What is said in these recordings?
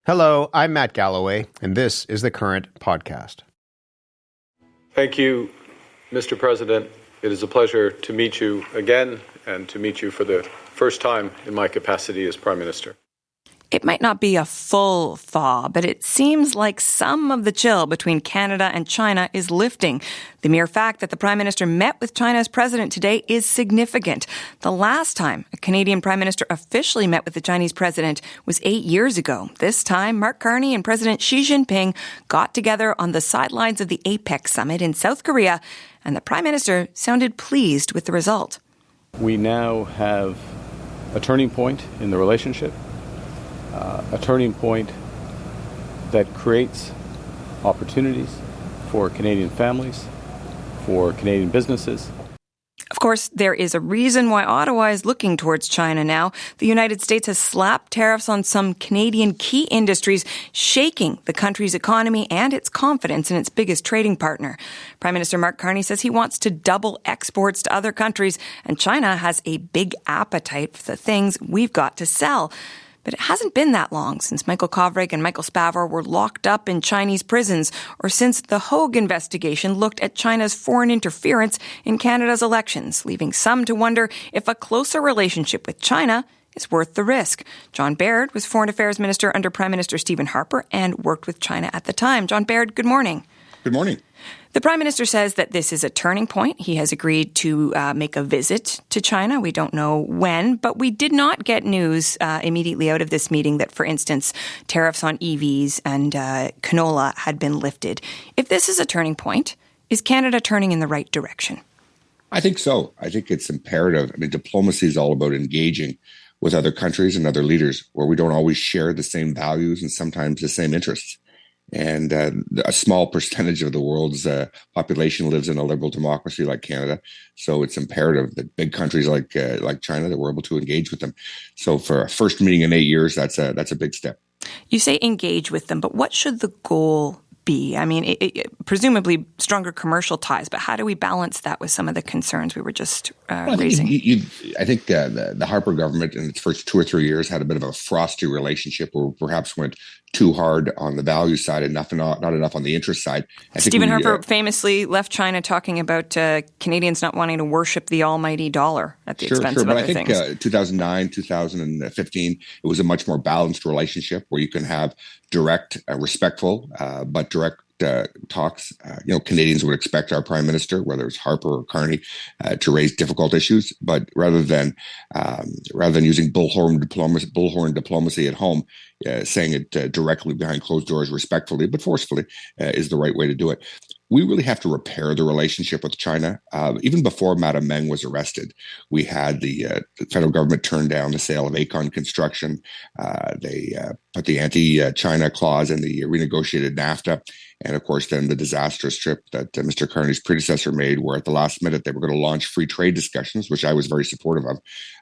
Hello, I'm Matt Galloway, and this is the Current Podcast. Thank you, Mr. President. It is a pleasure to meet you again and to meet you for the first time in my capacity as Prime Minister. It might not be a full thaw, but it seems like some of the chill between Canada and China is lifting. The mere fact that the Prime Minister met with China's president today is significant. The last time a Canadian Prime Minister officially met with the Chinese president was 8 years ago. This time, Mark Carney and President Xi Jinping got together on the sidelines of the APEC summit in South Korea, and the Prime Minister sounded pleased with the result. We now have a turning point in the relationship. A turning point that creates opportunities for Canadian families, for Canadian businesses. Of course, there is a reason why Ottawa is looking towards China now. The United States has slapped tariffs on some Canadian key industries, shaking the country's economy and its confidence in its biggest trading partner. Prime Minister Mark Carney says he wants to double exports to other countries, and China has a big appetite for the things we've got to sell. But it hasn't been that long since Michael Kovrig and Michael Spavor were locked up in Chinese prisons, or since the Hogue investigation looked at China's foreign interference in Canada's elections, leaving some to wonder if a closer relationship with China is worth the risk. John Baird was Foreign Affairs Minister under Prime Minister Stephen Harper and worked with China at the time. John Baird, good morning. Good morning. The Prime Minister says that this is a turning point. He has agreed to make a visit to China. We don't know when, but we did not get news immediately out of this meeting that, for instance, tariffs on EVs and canola had been lifted. If this is a turning point, is Canada turning in the right direction? I think so. I think it's imperative. I mean, diplomacy is all about engaging with other countries and other leaders where we don't always share the same values and sometimes the same interests. And a small percentage of the world's population lives in a liberal democracy like Canada. So it's imperative that big countries like China, that we're able to engage with them. So for a first meeting in 8 years, that's a big step. You say engage with them, but what should the goal be? I mean, presumably stronger commercial ties, but how do we balance that with some of the concerns we were just raising? I think the Harper government in its first 2 or 3 years had a bit of a frosty relationship where perhaps went too hard on the value side and not enough on the interest side. Stephen Harper famously left China talking about Canadians not wanting to worship the almighty dollar at the expense of other things. But I think 2009, 2015, it was a much more balanced relationship where you can have direct, respectful, but direct talks. Canadians would expect our Prime Minister, whether it's Harper or Carney, to raise difficult issues, but rather than using bullhorn diplomacy at home, saying it directly behind closed doors, respectfully but forcefully, is the right way to do it. We really have to repair the relationship with China. Even before Madam Meng was arrested, we had the federal government turn down the sale of Aecon Construction. They put the anti-China clause in the renegotiated NAFTA. And of course, then the disastrous trip that Mr. Carney's predecessor made, where at the last minute they were going to launch free trade discussions, which I was very supportive of.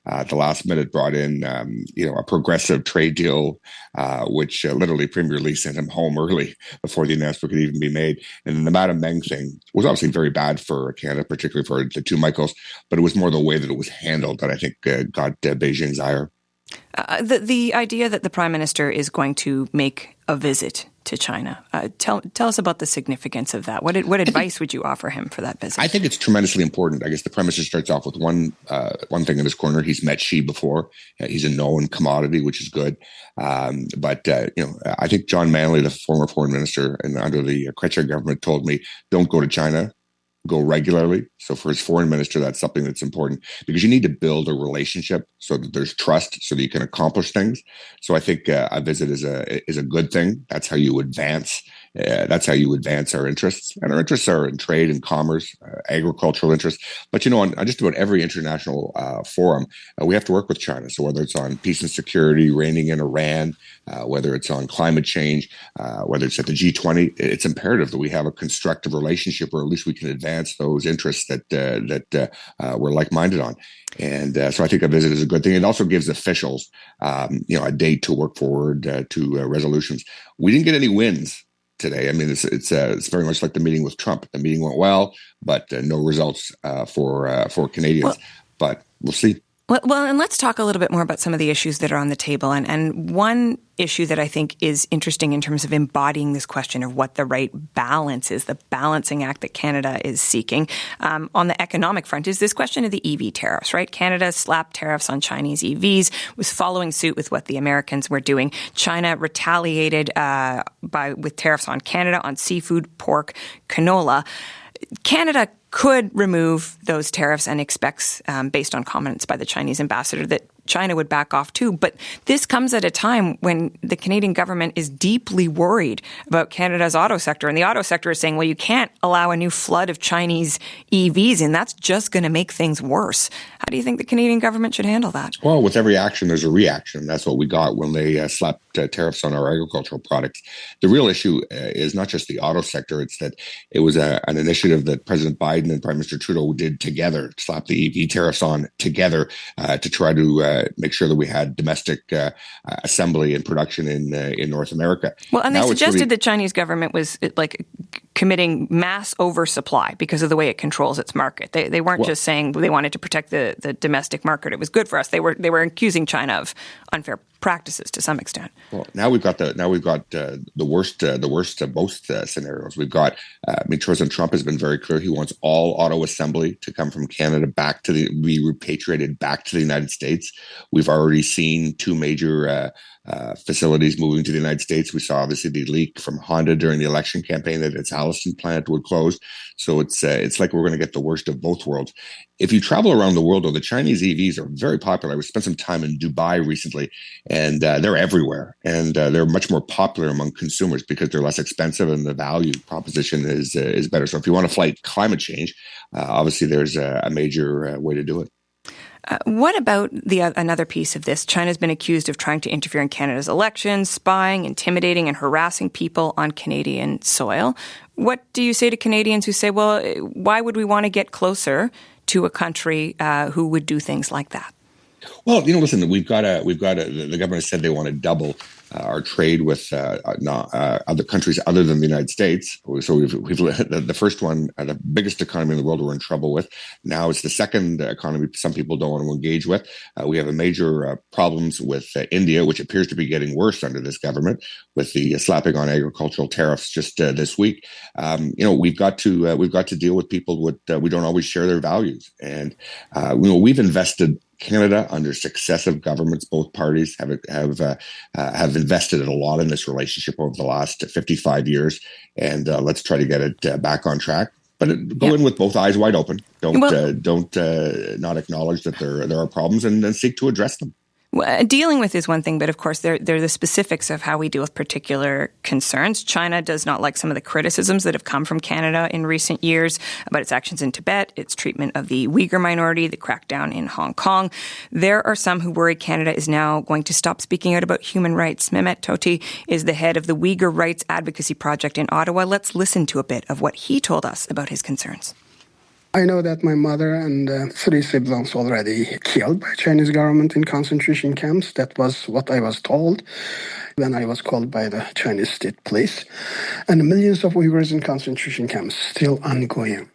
At the last minute brought in, a progressive trade deal, which literally Premier Lee sent him home early before the announcement could even be made. And the Madam Meng thing was obviously very bad for Canada, particularly for the two Michaels, but it was more the way that it was handled that I think got Beijing's ire. The idea that the Prime Minister is going to make a visit to China, tell us about the significance of that. What advice would you offer him for that visit? I think it's tremendously important. I guess the Prime Minister starts off with one thing in his corner. He's met Xi before. He's a known commodity, which is good. But I think John Manley, the former Foreign Minister and under the Chrétien government, told me, don't go to China. Go regularly. So for his foreign minister, that's something that's important because you need to build a relationship so that there's trust so that you can accomplish things. So I think a visit is a good thing. That's how you advance. That's how you advance our interests. And our interests are in trade and commerce, agricultural interests. But, on just about every international forum, we have to work with China. So whether it's on peace and security, reining in Iran, whether it's on climate change, whether it's at the G20, it's imperative that we have a constructive relationship, or at least we can advance those interests that we're like-minded on. And so I think a visit is a good thing. It also gives officials, a date to work forward to resolutions. We didn't get any wins today. I mean, it's very much like the meeting with Trump. The meeting went well, but no results for Canadians. But we'll see. Well, and let's talk a little bit more about some of the issues that are on the table. And one issue that I think is interesting in terms of embodying this question of what the right balance is, the balancing act that Canada is seeking on the economic front, is this question of the EV tariffs, right? Canada slapped tariffs on Chinese EVs, was following suit with what the Americans were doing. China retaliated with tariffs on Canada on seafood, pork, canola. Canada could remove those tariffs and expects, based on comments by the Chinese ambassador, that China would back off too. But this comes at a time when the Canadian government is deeply worried about Canada's auto sector. And the auto sector is saying, well, you can't allow a new flood of Chinese EVs, and that's just going to make things worse. How do you think the Canadian government should handle that? Well, with every action, there's a reaction. That's what we got when they slapped tariffs on our agricultural products. The real issue is not just the auto sector. It's that it was an initiative that President Biden and Prime Minister Trudeau did together, slap the EV tariffs on together to try to make sure that we had domestic assembly and production in North America. Well, and they suggested the Chinese government was committing mass oversupply because of the way it controls its market. They weren't just saying they wanted to protect the domestic market. It was good for us. They were accusing China of unfair practices to some extent. Well, now we've got the worst of both scenarios. We've got President Trump has been very clear. He wants all auto assembly to come from Canada be repatriated back to the United States. We've already seen two major facilities moving to the United States. We saw obviously the leak from Honda during the election campaign that its Alliston plant would close. So it's like we're going to get the worst of both worlds. If you travel around the world, though, the Chinese EVs are very popular. We spent some time in Dubai recently, and they're everywhere. And they're much more popular among consumers because they're less expensive and the value proposition is better. So if you want to fight climate change, obviously there's a major way to do it. What about another piece of this? China's been accused of trying to interfere in Canada's elections, spying, intimidating, and harassing people on Canadian soil. What do you say to Canadians who say, well, why would we want to get closer to a country who would do things like that? Well, listen, the government has said they want to double our trade with other countries other than the United States. So we've the first one, the biggest economy in the world, we're in trouble with. Now it's the second economy some people don't want to engage with. We have a major problems with India, which appears to be getting worse under this government with the slapping on agricultural tariffs just this week. We've got to deal with people we don't always share their values, and we've invested. Canada, under successive governments, both parties have invested a lot in this relationship over the last 55 years, and let's try to get it back on track. But go in with both eyes wide open. Don't not acknowledge that there are problems and then seek to address them. Dealing with is one thing, but of course there are the specifics of how we deal with particular concerns. China does not like some of the criticisms that have come from Canada in recent years about its actions in Tibet, its treatment of the Uyghur minority, the crackdown in Hong Kong. There are some who worry Canada is now going to stop speaking out about human rights. Mehmet Toti is the head of the Uyghur Rights Advocacy Project in Ottawa. Let's listen to a bit of what he told us about his concerns. I know that my mother and 3 siblings already killed by Chinese government in concentration camps. That was what I was told when I was called by the Chinese state police. And millions of Uyghurs in concentration camps still ongoing.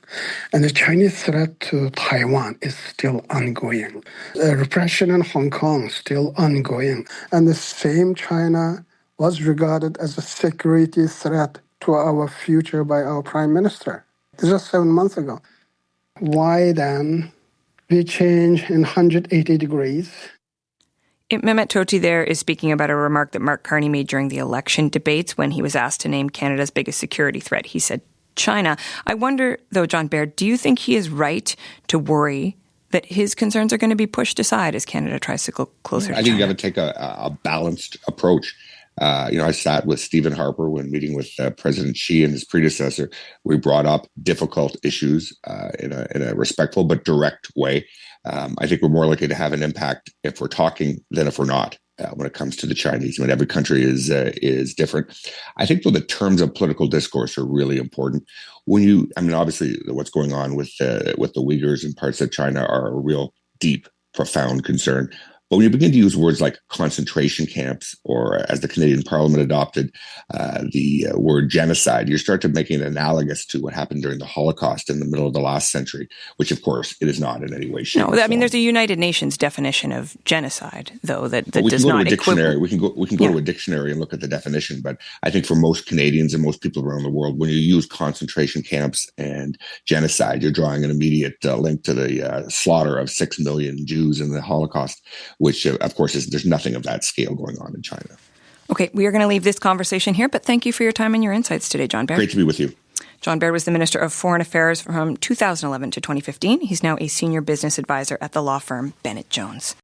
And the Chinese threat to Taiwan is still ongoing. Repression in Hong Kong still ongoing. And the same China was regarded as a security threat to our future by our prime minister just 7 months ago. Why then we change in 180 degrees? Mehmet Toti there is speaking about a remark that Mark Carney made during the election debates when he was asked to name Canada's biggest security threat. He said China. I wonder, though, John Baird, do you think he is right to worry that his concerns are going to be pushed aside as Canada tries to go closer to China? I think you got to take a balanced approach. I sat with Stephen Harper when meeting with President Xi and his predecessor. We brought up difficult issues in a respectful but direct way. I think we're more likely to have an impact if we're talking than if we're not when it comes to the Chinese. I mean, every country is different. I think, though, the terms of political discourse are really important. Obviously, what's going on with the Uyghurs and parts of China are a real deep, profound concern. But when you begin to use words like concentration camps, or as the Canadian Parliament adopted the word genocide, you start to making it analogous to what happened during the Holocaust in the middle of the last century, which of course it is not in any way, shape, or form. No, I mean there's a United Nations definition of genocide, though, that we does not dictionary. We can go to a dictionary and look at the definition. But I think for most Canadians and most people around the world, when you use concentration camps and genocide, you're drawing an immediate link to the slaughter of 6 million Jews in the Holocaust, which of course there's nothing of that scale going on in China. Okay, we are going to leave this conversation here, but thank you for your time and your insights today, John Baird. Great to be with you. John Baird was the Minister of Foreign Affairs from 2011 to 2015. He's now a senior business advisor at the law firm Bennett Jones.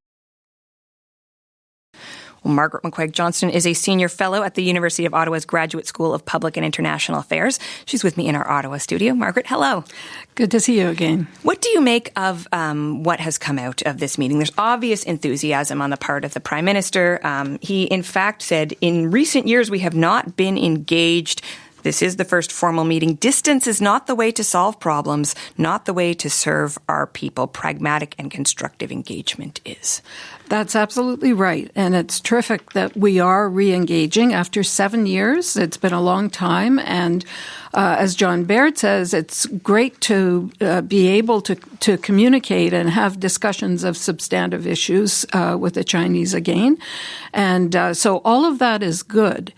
Well, Margaret McQuaig-Johnston is a senior fellow at the University of Ottawa's Graduate School of Public and International Affairs. She's with me in our Ottawa studio. Margaret, hello. Good to see you again. What do you make of what has come out of this meeting? There's obvious enthusiasm on the part of the Prime Minister. He, in fact, said, in recent years, we have not been engaged. This is the first formal meeting. Distance is not the way to solve problems, not the way to serve our people. Pragmatic and constructive engagement is. That's absolutely right. And it's terrific that we are re-engaging after 7 years. It's been a long time. And as John Baird says, it's great to be able to communicate and have discussions of substantive issues with the Chinese again. And so all of that is good.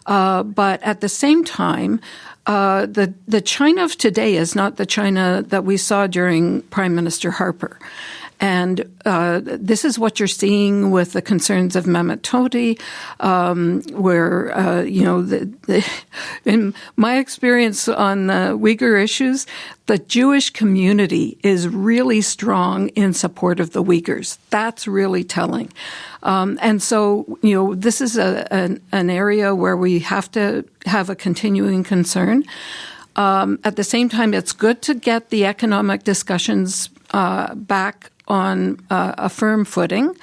But at the same time, the China of today is not the China that we saw during Prime Minister Harper. And this is what you're seeing with the concerns of Mehmet Toti, where, in my experience on the Uyghur issues, the Jewish community is really strong in support of the Uyghurs. That's really telling. And so, this is an area where we have to have a continuing concern. At the same time, it's good to get the economic discussions back on a firm footing.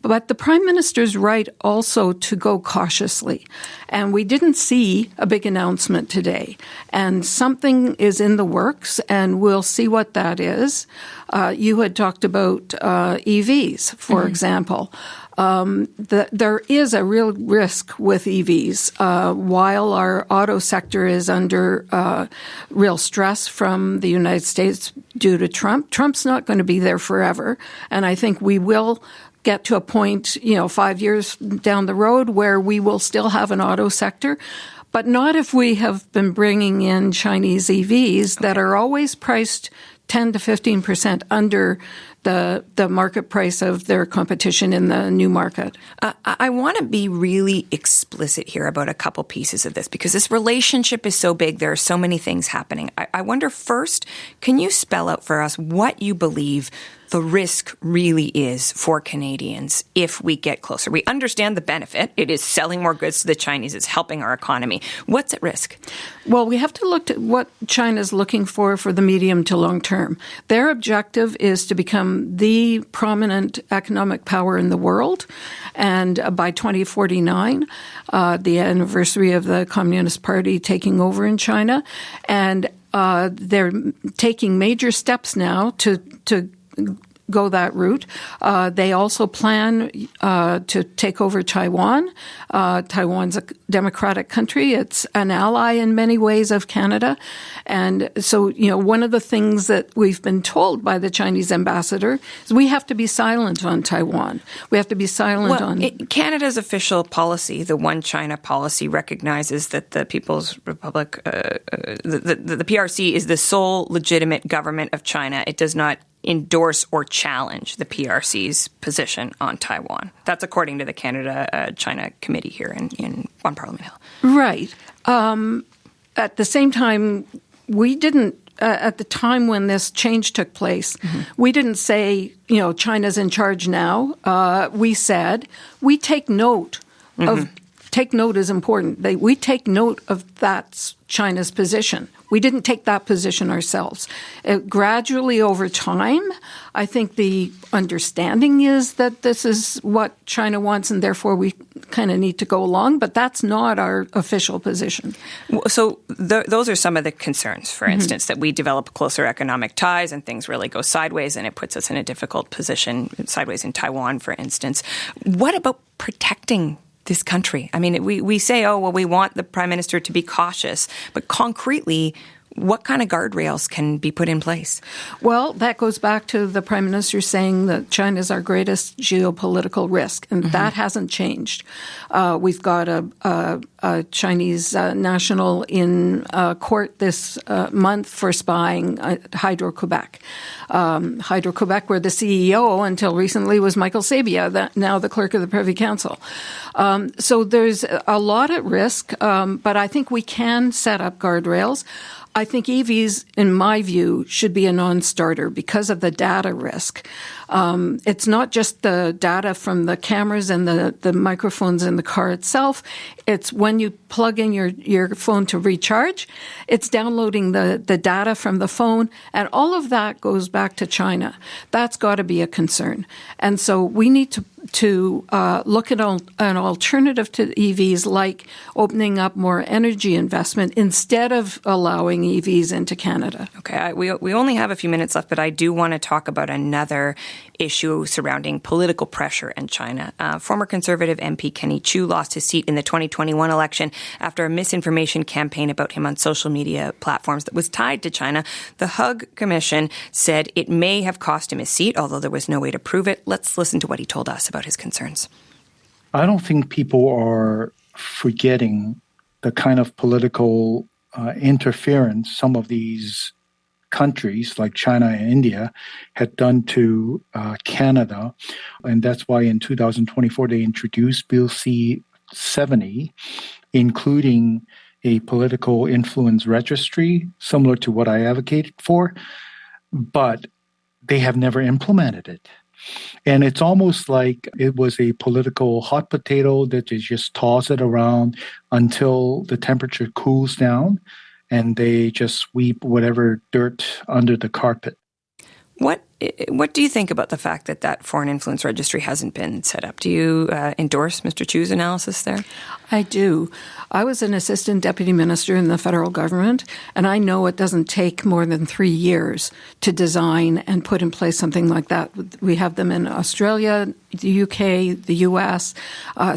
But the Prime Minister's right also to go cautiously. And we didn't see a big announcement today. And something is in the works, and we'll see what that is. You had talked about EVs, for example. There is a real risk with EVs. While our auto sector is under real stress from the United States due to Trump's not going to be there forever. And I think we will get to a point, 5 years down the road where we will still have an auto sector, but not if we have been bringing in Chinese EVs that are always priced 10 to 15% under the market price of their competition in the new market. I want to be really explicit here about a couple pieces of this because this relationship is so big. There are so many things happening. I wonder first, can you spell out for us what you believe the risk really is for Canadians if we get closer? We understand the benefit. It is selling more goods to the Chinese. It's helping our economy. What's at risk? Well, we have to look at what China's looking for the medium to long term. Their objective is to become the prominent economic power in the world. And by 2049, the anniversary of the Communist Party taking over in China. And they're taking major steps now to go that route. They also plan to take over Taiwan. Taiwan's a democratic country. It's an ally in many ways of Canada. And so, one of the things that we've been told by the Chinese ambassador is we have to be silent on Taiwan. We have to be silent on... Canada's official policy, the One China policy, recognizes that the People's Republic, the PRC is the sole legitimate government of China. It does not endorse or challenge the PRC's position on Taiwan. That's according to the Canada-China committee here on Parliament Hill. Right. At the same time, we didn't, at the time when this change took place, we didn't say, China's in charge now. We said, we take note of, take note is important. We take note of that's China's position. We didn't take that position ourselves. Gradually over time, I think the understanding is that this is what China wants, and therefore we kind of need to go along, but that's not our official position. So those are some of the concerns, for instance, that we develop closer economic ties and things really go sideways and it puts us in a difficult position, sideways in Taiwan, for instance. What about protecting this country? I mean, we say, oh, well, we want the Prime Minister to be cautious, but concretely, what kind of guardrails can be put in place? Well, that goes back to the Prime Minister saying that China is our greatest geopolitical risk, and that hasn't changed. We've got a Chinese national in court this month for spying Hydro-Quebec. Hydro-Quebec, where the CEO until recently was Michael Sabia, now the clerk of the Privy Council. So there's a lot at risk, but I think we can set up guardrails. I think EVs, in my view, should be a non-starter because of the data risk. It's not just the data from the cameras and the microphones in the car itself. It's when you plug in your phone to recharge, it's downloading the data from the phone, and all of that goes back to China. That's got to be a concern. And so we need to look at an alternative to EVs, like opening up more energy investment instead of allowing EVs into Canada. Okay, we only have a few minutes left, but I do want to talk about another issue surrounding political pressure in China. Former Conservative MP Kenny Chiu lost his seat in the 2021 election after a misinformation campaign about him on social media platforms that was tied to China. The Hug Commission said it may have cost him his seat, although there was no way to prove it. Let's listen to what he told us about his concerns. I don't think people are forgetting the kind of political interference some of these countries like China and India had done to Canada. And that's why in 2024 they introduced Bill C-70, including a political influence registry, similar to what I advocated for, but they have never implemented it. And it's almost like it was a political hot potato that they just toss it around until the temperature cools down and they just sweep whatever dirt under the carpet. What do you think about the fact that foreign influence registry hasn't been set up? Do you endorse Mr. Chiu's analysis there? I do. I was an assistant deputy minister in the federal government, and I know it doesn't take more than 3 years to design and put in place something like that. We have them in Australia, the UK, the US,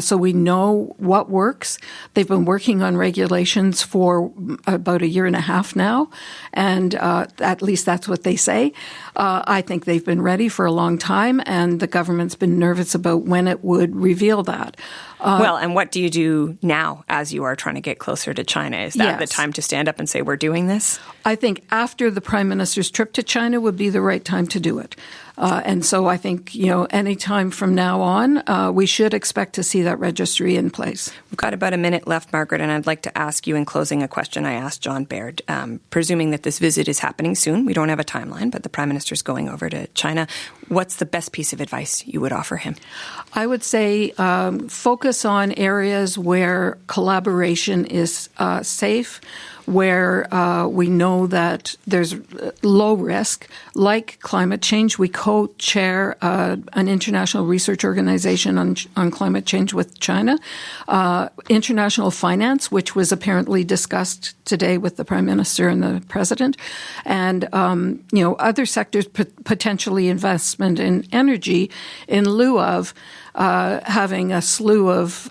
so we know what works. They've been working on regulations for about 1.5 years now, and at least that's what they say. I think they've been ready for a long time, and the government's been nervous about when it would reveal that. Well, and what do you do now as you are trying to get closer to China? Is that the time to stand up and say, we're doing this? I think after the Prime Minister's trip to China would be the right time to do it. And so I think, any time from now on, we should expect to see that registry in place. We've got about a minute left, Margaret, and I'd like to ask you in closing a question I asked John Baird. Presuming that this visit is happening soon, we don't have a timeline, but the Prime Minister's going over to China. What's the best piece of advice you would offer him? I would say focus on areas where collaboration is safe, where we know that there's low risk, like climate change. We co-chair an international research organization on climate change with China. International finance, which was apparently discussed today with the Prime Minister and the President. And, other sectors, potentially investment in energy in lieu of having a slew of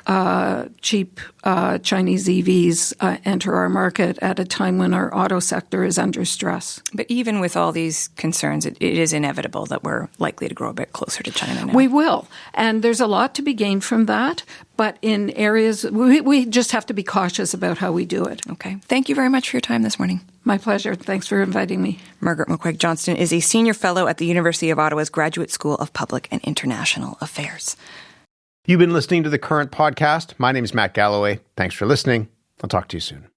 cheap Chinese EVs enter our market at a time when our auto sector is under stress. But even with all these concerns, it is inevitable that we're likely to grow a bit closer to China now. We will. And there's a lot to be gained from that. But in areas, we just have to be cautious about how we do it. Okay. Thank you very much for your time this morning. My pleasure. Thanks for inviting me. Margaret McQuaig-Johnston is a senior fellow at the University of Ottawa's Graduate School of Public and International Affairs. You've been listening to The Current podcast. My name is Matt Galloway. Thanks for listening. I'll talk to you soon.